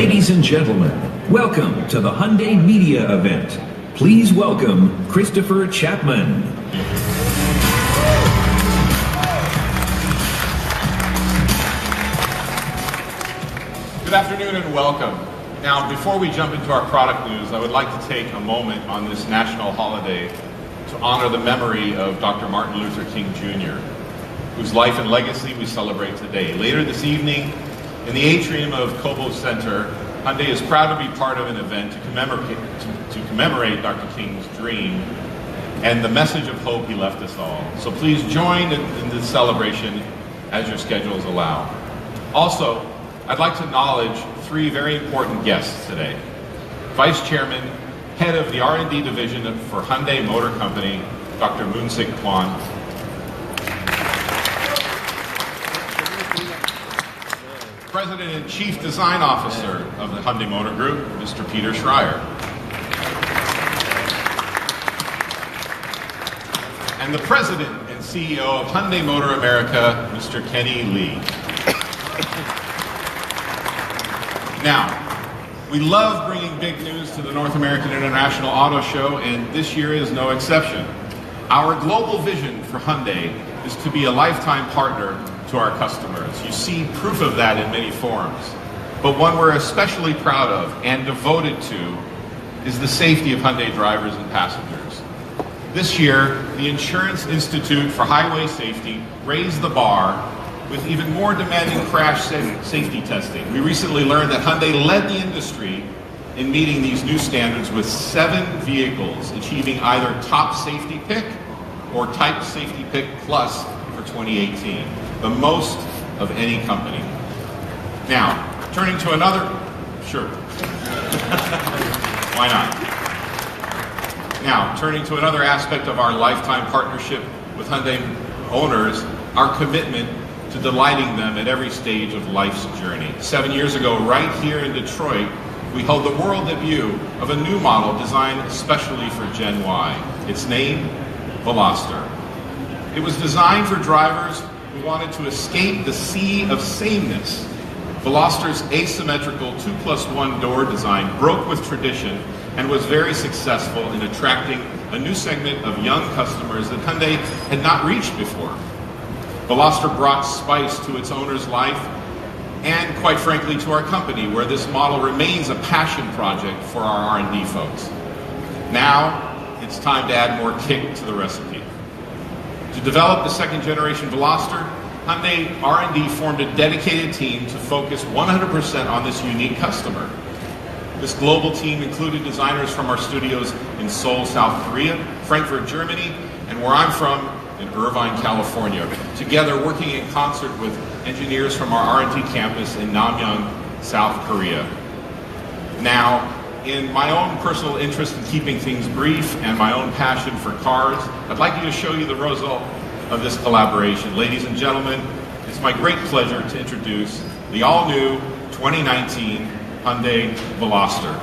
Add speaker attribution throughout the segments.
Speaker 1: Ladies and gentlemen, welcome to the Hyundai Media event. Please welcome Christopher Chapman.
Speaker 2: Good afternoon and welcome. Now, before we jump into our product news, I would like to take a moment on this national holiday to honor the memory of Dr. Martin Luther King Jr., whose life and legacy we celebrate today. Later this evening, in the atrium of Cobo Center, Hyundai is proud to be part of an event to commemorate Dr. King's dream and the message of hope he left us all. So please join in this celebration as your schedules allow. Also, I'd like to acknowledge three very important guests today. Vice Chairman, Head of the R&D Division for Hyundai Motor Company, Dr. Moonsik Kwan. President and Chief Design Officer of the Hyundai Motor Group, Mr. Peter Schreier. And the President and CEO of Hyundai Motor America, Mr. Kenny Lee. Now, we love bringing big news to the North American International Auto Show, and this year is no exception. Our global vision for Hyundai is to be a lifetime partner to our customers. You see proof of that in many forms. But one we're especially proud of and devoted to is the safety of Hyundai drivers and passengers. This year, the Insurance Institute for Highway Safety raised the bar with even more demanding crash safety testing. We recently learned that Hyundai led the industry in meeting these new standards with 7 vehicles achieving either top safety pick or type safety pick plus for 2018, the most of any company. Now, turning to another, sure. Why not? Now, turning to another aspect of our lifetime partnership with Hyundai owners, our commitment to delighting them at every stage of life's journey. 7 years ago, right here in Detroit, we held the world debut of a new model designed especially for Gen Y. Its name, Veloster. It was designed for drivers who wanted to escape the sea of sameness. Veloster's asymmetrical 2+1 door design broke with tradition and was very successful in attracting a new segment of young customers that Hyundai had not reached before. Veloster brought spice to its owner's life and, quite frankly, to our company, where this model remains a passion project for our R&D folks. Now, it's time to add more kick to the recipe. To develop the second generation Veloster, Hyundai R&D formed a dedicated team to focus 100% on this unique customer. This global team included designers from our studios in Seoul, South Korea, Frankfurt, Germany, and where I'm from, in Irvine, California, together working in concert with engineers from our R&D campus in Namyang, South Korea. Now, in my own personal interest in keeping things brief and my own passion for cars, I'd like to show you the result of this collaboration. Ladies and gentlemen, it's my great pleasure to introduce the all-new 2019 Hyundai Veloster.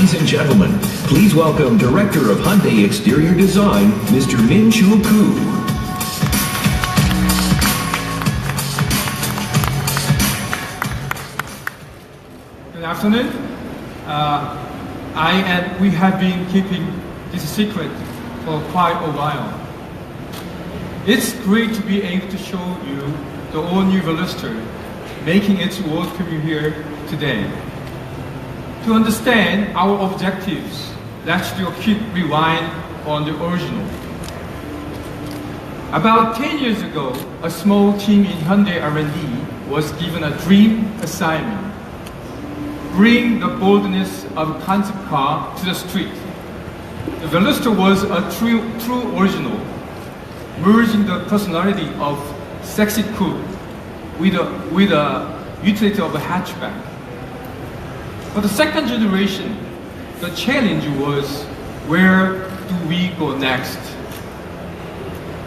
Speaker 1: Ladies and gentlemen, please welcome Director of Hyundai Exterior Design, Mr. Min Chul Koo.
Speaker 3: Good afternoon. We have been keeping this secret for quite a while. It's great to be able to show you the all-new Veloster, making its world premiere here today. To understand our objectives, let's do a quick rewind on the original. About 10 years ago, a small team in Hyundai R&D was given a dream assignment: bring the boldness of a concept car to the street. The Veloster was a true original, merging the personality of sexy coupe with a utility of a hatchback. For the second generation, the challenge was, where do we go next?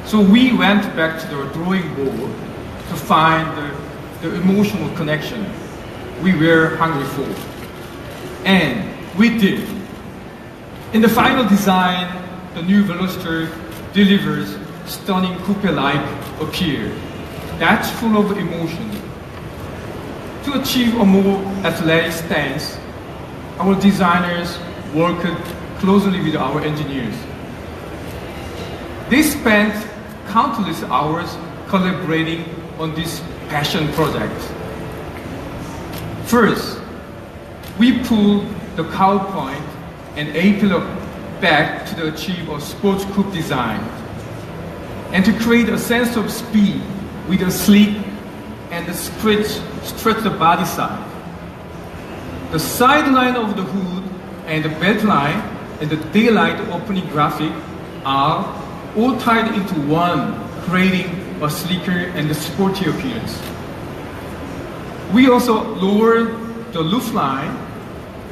Speaker 3: So we went back to the drawing board to find the emotional connection we were hungry for. And we did. In the final design, the new Veloster delivers stunning coupe-like appeal that's full of emotion. To achieve a more athletic stance, our designers worked closely with our engineers. They spent countless hours collaborating on this passion project. First, we pulled the cowl point and A-pillar back to achieve a sports coupe design, and to create a sense of speed with a sleek and a stretch the body side. The sideline of the hood and the bed line and the daylight opening graphic are all tied into one, creating a sleeker and a sporty appearance. We also lowered the roof line,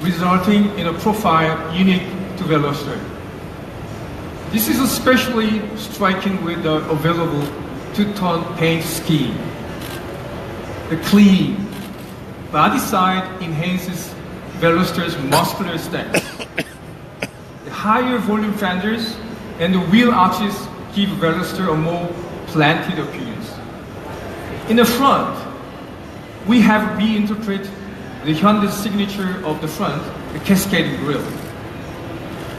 Speaker 3: resulting in a profile unique to Veloster. This is especially striking with the available two-tone paint scheme. The clean body side enhances Veloster's muscular stance. The higher volume fenders and the wheel arches give Veloster a more planted appearance. In the front, we have reinterpreted the Hyundai signature of the front, the cascading grille,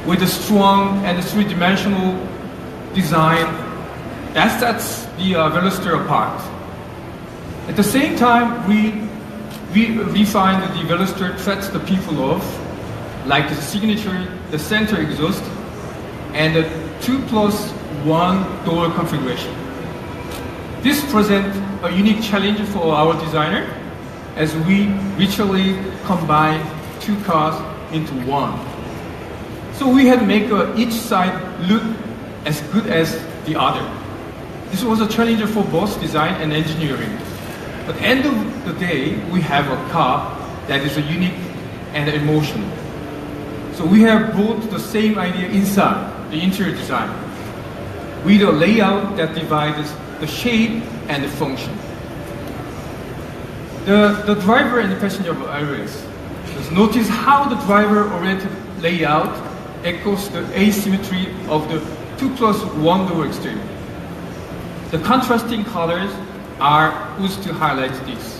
Speaker 3: with a strong and three-dimensional design that sets the Veloster apart. At the same time, we refined the Veloster threats the people off, like the signature, the center exhaust, and the 2+1 door configuration. This presents a unique challenge for our designer, as we virtually combine two cars into one. So we had to make each side look as good as the other. This was a challenge for both design and engineering. At the end of the day, we have a car that is unique and emotional. So we have brought the same idea inside the interior design, with a layout that divides the shape and the function. The driver and the passenger areas. Just notice how the driver-oriented layout echoes the asymmetry of the 2+1 door exterior. The contrasting colors are used to highlight this.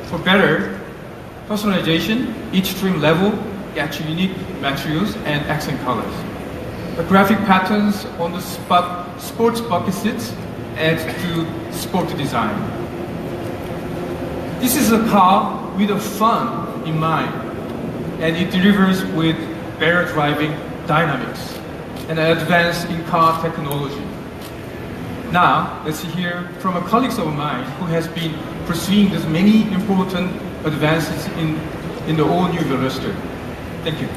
Speaker 3: For better personalization, each trim level gets unique materials and accent colors. The graphic patterns on the sports bucket seats add to sport design. This is a car with a fun in mind, and it delivers with better driving dynamics and advance in car technology. Now, let's hear from a colleague of mine who has been pursuing these many important advances in the all-new Veloster. Thank you.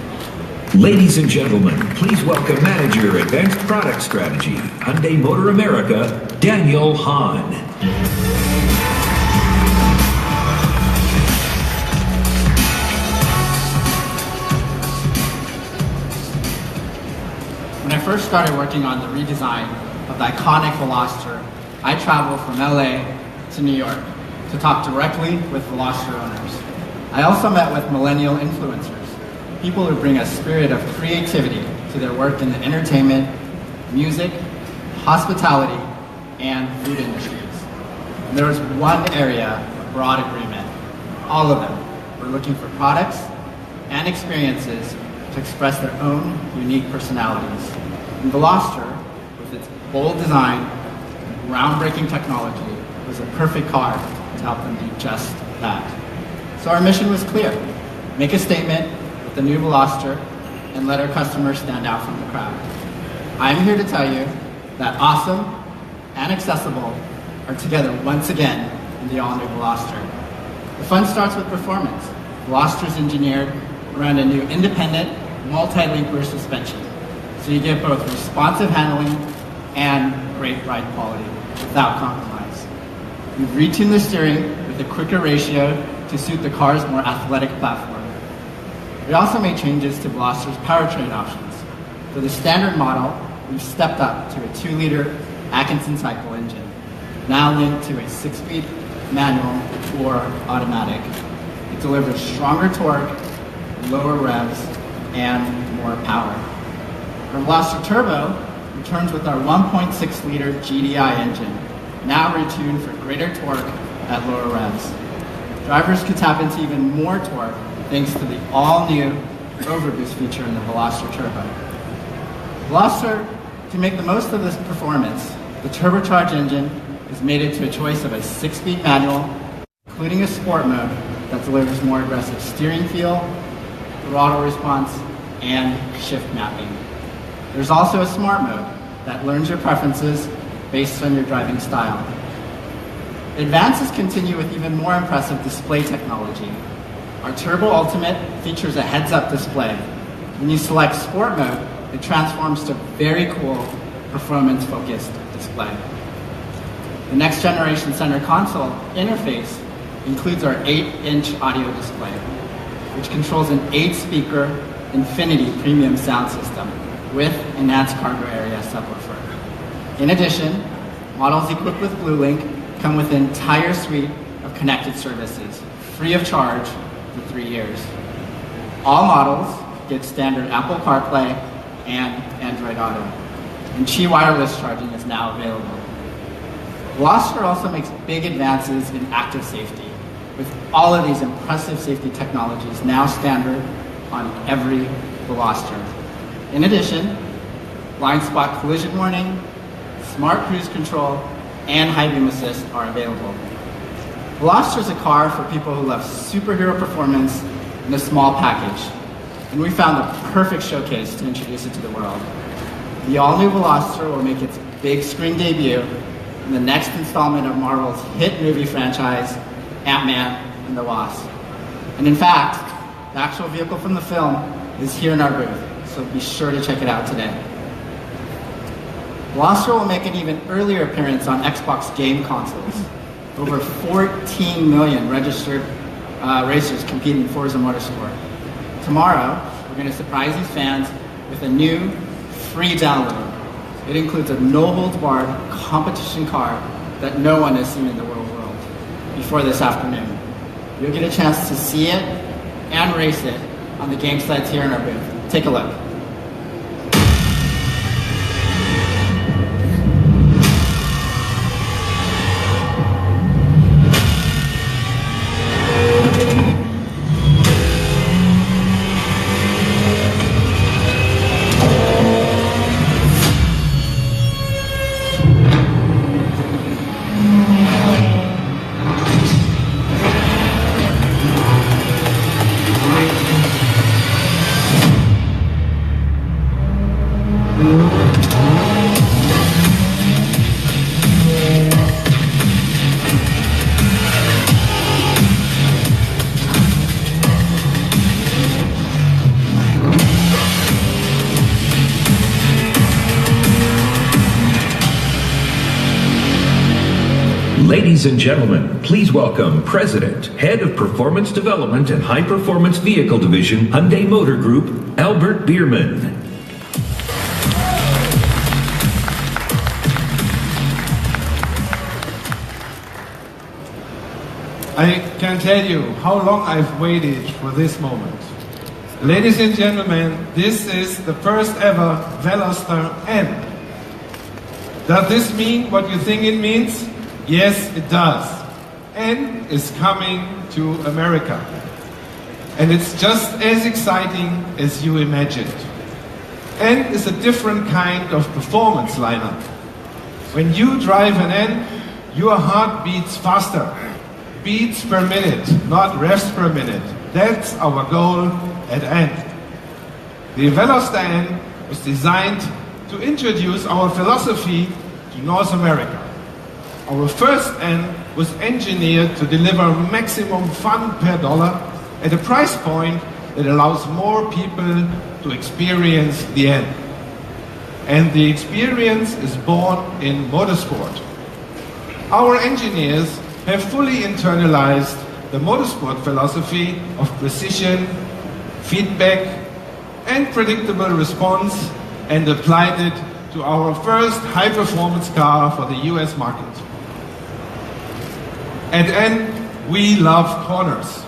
Speaker 1: Ladies and gentlemen, please welcome Manager Advanced Product Strategy, Hyundai Motor America, Daniel Hahn.
Speaker 4: When I first started working on the redesign of the iconic Veloster, I traveled from LA to New York to talk directly with Veloster owners. I also met with millennial influencers, people who bring a spirit of creativity to their work in the entertainment, music, hospitality, and food industries. And there was one area of broad agreement. All of them were looking for products and experiences to express their own unique personalities. And Veloster, with its bold design and groundbreaking technology, was a perfect car to help them do just that. So our mission was clear: make a statement with the new Veloster and let our customers stand out from the crowd. I'm here to tell you that awesome and accessible are together once again in the all-new Veloster. The fun starts with performance. Veloster is engineered around a new independent, multi-link rear suspension, so you get both responsive handling and great ride quality without compromise. We've retuned the steering with a quicker ratio to suit the car's more athletic platform. We also made changes to Veloster's powertrain options. For the standard model, we've stepped up to a 2-liter Atkinson cycle engine, now linked to a 6-speed manual or automatic. It delivers stronger torque, lower revs, and more power. Our Veloster Turbo returns with our 1.6-liter GDI engine, now retuned for greater torque at lower revs. Drivers could tap into even more torque thanks to the all-new overboost feature in the Veloster Turbo. Veloster, to make the most of this performance, the turbocharged engine is mated to a choice of a 6-speed manual, including a sport mode that delivers more aggressive steering feel, throttle response, and shift mapping. There's also a smart mode that learns your preferences based on your driving style. Advances continue with even more impressive display technology. Our Turbo Ultimate features a heads-up display. When you select Sport mode, it transforms to a very cool, performance-focused display. The next generation center console interface includes our 8-inch audio display, which controls an 8-speaker Infinity premium sound system with enhanced cargo area subwoofer. In addition, models equipped with BlueLink come with an entire suite of connected services, free of charge for 3 years. All models get standard Apple CarPlay and Android Auto, and Qi wireless charging is now available. Veloster also makes big advances in active safety, with all of these impressive safety technologies now standard on every Veloster. In addition, blind spot collision warning, smart cruise control, and high beam assist are available. Veloster is a car for people who love superhero performance in a small package, and we found the perfect showcase to introduce it to the world. The all-new Veloster will make its big screen debut in the next installment of Marvel's hit movie franchise, Ant-Man and the Wasp. And in fact, the actual vehicle from the film is here in our booth, so be sure to check it out today. Veloster will make an even earlier appearance on Xbox game consoles. Over 14 million registered racers compete in Forza Motorsport. Tomorrow, we're going to surprise these fans with a new free download. It includes a no-holds-barred competition car that no one has seen in the world before this afternoon. You'll get a chance to see it and race it on the game sites here in our booth. Take a look.
Speaker 1: Ladies and gentlemen, please welcome President, Head of Performance Development and High Performance Vehicle Division, Hyundai Motor Group, Albert Bierman.
Speaker 5: I can tell you how long I've waited for this moment. Ladies and gentlemen, this is the first ever Veloster N. Does this mean what you think it means? Yes, it does. N is coming to America. And it's just as exciting as you imagined. N is a different kind of performance lineup. When you drive an N, your heart beats faster. Beats per minute, not revs per minute. That's our goal at N. The Veloster N was designed to introduce our philosophy to North America. Our first N was engineered to deliver maximum fun per dollar at a price point that allows more people to experience the N. And the experience is born in motorsport. Our engineers have fully internalized the motorsport philosophy of precision, feedback, and predictable response and applied it to our first high-performance car for the US market. At N, we love corners.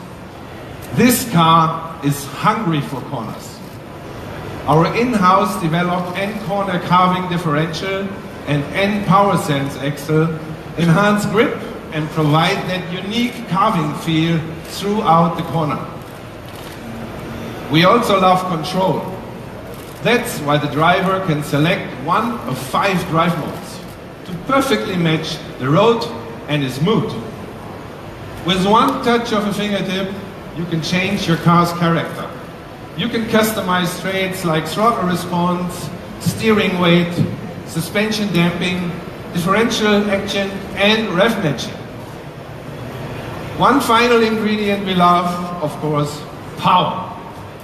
Speaker 5: This car is hungry for corners. Our in-house developed N-corner carving differential and N-power sense axle enhance grip and provide that unique carving feel throughout the corner. We also love control. That's why the driver can select one of 5 drive modes to perfectly match the road and his mood. With one touch of a fingertip, you can change your car's character. You can customize traits like throttle response, steering weight, suspension damping, differential action, and rev matching. One final ingredient we love, of course, power.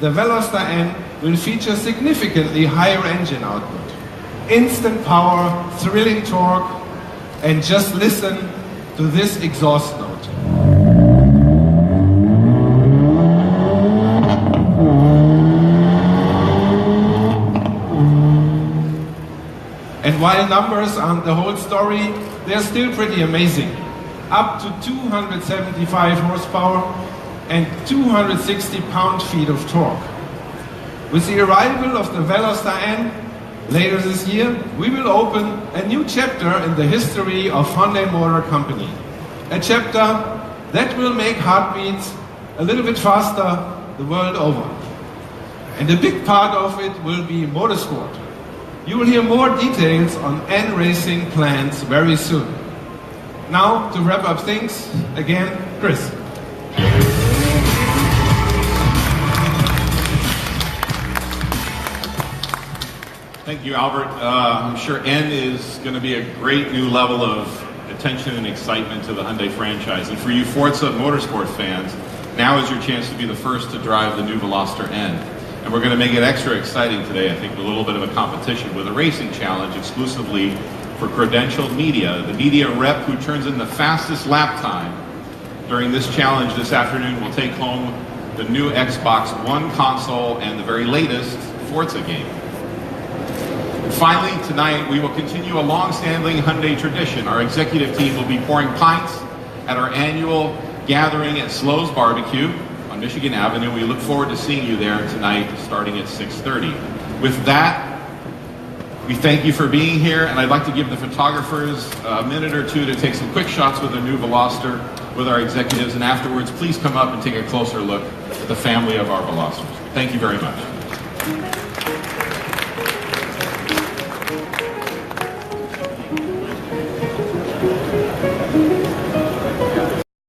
Speaker 5: The Veloster N will feature significantly higher engine output, instant power, thrilling torque, and just listen to this exhaust note. And while numbers aren't the whole story, they're still pretty amazing. Up to 275 horsepower and 260 pound-feet of torque. With the arrival of the Veloster N later this year, we will open a new chapter in the history of Hyundai Motor Company. A chapter that will make heartbeats a little bit faster the world over. And a big part of it will be motorsport. You will hear more details on N racing plans very soon. Now, to wrap up things, again, Chris.
Speaker 2: Thank you, Albert. I'm sure N is going to be a great new level of attention and excitement to the Hyundai franchise. And for you Forza Motorsport fans, now is your chance to be the first to drive the new Veloster N. And we're going to make it extra exciting today, I think, with a little bit of a competition with a racing challenge exclusively for credentialed media. The media rep who turns in the fastest lap time during this challenge this afternoon will take home the new Xbox One console and the very latest Forza game. And finally, tonight, we will continue a long-standing Hyundai tradition. Our executive team will be pouring pints at our annual gathering at Slow's Barbecue on Michigan Avenue. We look forward to seeing you there tonight, starting at 6:30. With that, we thank you for being here, and I'd like to give the photographers a minute or two to take some quick shots with the new Veloster with our executives, and afterwards, please come up and take a closer look at the family of our Velosters. Thank you very much.